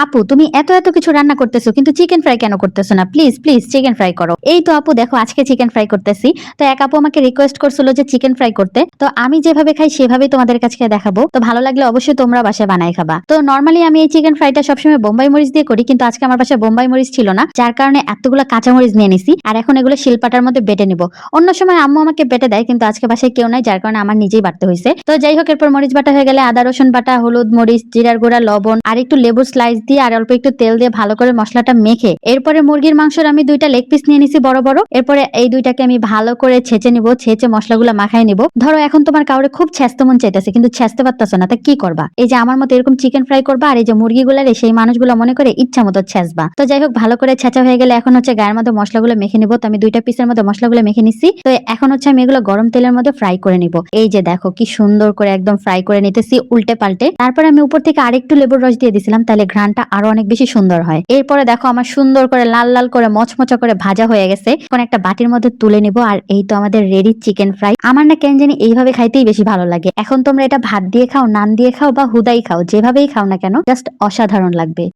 আপু তুমি এত এত কিছু রান্না করতেছো কিন্তু চিকেন ফ্রাই কেন করতেছো না? প্লিজ প্লিজ চিকেন ফ্রাই করো। এই তো আপু দেখো আজকে চিকেন ফ্রাই করতেছি। তো এক আপু আমাকে রিকোয়েস্ট করছিল যে চিকেন ফ্রাই করতে, তো আমি যেভাবে খাই সেভাবেই তোমাদের কাছে দেখাবো। তো ভালো লাগলে অবশ্যই তোমরা বাসায় বানাই খাবা। তো নর্মালি আমি এই চিকেন ফ্রাইটা সবসময় বোম্বাই মরিচ দিয়ে করি, কিন্তু আজকে আমার বাসায় বোম্বাই মরিচ ছিল না, যার কারণে এতগুলো কাঁচা মরিচ নিয়ে নিছি। আর এখন এগুলো শিলপাটার মধ্যে বেটে নিব। অন্য সময় আম্মু আমাকে বেটে দেয়, কিন্তু আজকে বাসায় কেউ নাই, যার কারণে আমার নিজেই বাটতে হয়েছে। তো যাই হোক, এরপর মরিচ বাটা হয়ে গেলে আদা রসুন বাটা, হলুদ মরিচ জিরার গুঁড়া লবণ আর একটু লেবুর স্লাইস দিয়ে আর অল্প একটু তেল দিয়ে ভালো করে মশলাটা মেখে এরপরে মুরগির মাংসের আমি 2টা লেগ পিস নিয়ে নিছি বড় বড়। এরপরে এই 2টাকে আমি ভালো করে ছেঁচে নিব, ছেঁচে মশলাগুলো মাখাই নিব। ধরো এখন তোমার কাউরে খুব ছেঁচতে মন চাইতেছে কিন্তু ছেঁচতে পারতেছো না, তা কি করবা? এই যে আমার মতো এরকম চিকেন ফ্রাই করবা, আর এই যে মুরগিগুলারে সেই মানুষগুলো মনে করে ইচ্ছা মতো ছেঁচবা। তো যাই হোক, ভালো করে ছেঁচা হয়ে গেলে এখন হচ্ছে গায়ের মধ্যে মশলাগুলো মেখে নিব। তো আমি 2টা পিসের মধ্যে মশলাগুলো মেখে নিচ্ছি। তো এখন হচ্ছে আমি এগুলো গরম তেলের মধ্যে ফ্রাই করে নিব। এই যে দেখো কি সুন্দর করে একদম ফ্রাই করে নিতেছি উল্টে পাল্টে। তারপরে আমি উপর থেকে আরেকটু লেবুর রস দিয়ে দিছিলাম, তাহলে ঘ্রাণটা আরো অনেক বেশি সুন্দর হয়। এরপরে দেখো আমার সুন্দর করে লাল লাল করে মচমচা করে ভাজা হয়ে গেছে। এখন একটা বাটির মধ্যে তুলে নিব। আর এই তো আমাদের রেডি চিকেন ফ্রাই। আমার না কেন জানি এইভাবে খাইতেই বেশি ভালো লাগে। এখন তোমরা এটা ভাত দিয়ে খাও, নান দিয়ে খাও বা হুদাই খাও, যেভাবেই খাও না কেন জাস্ট অসাধারণ লাগবে।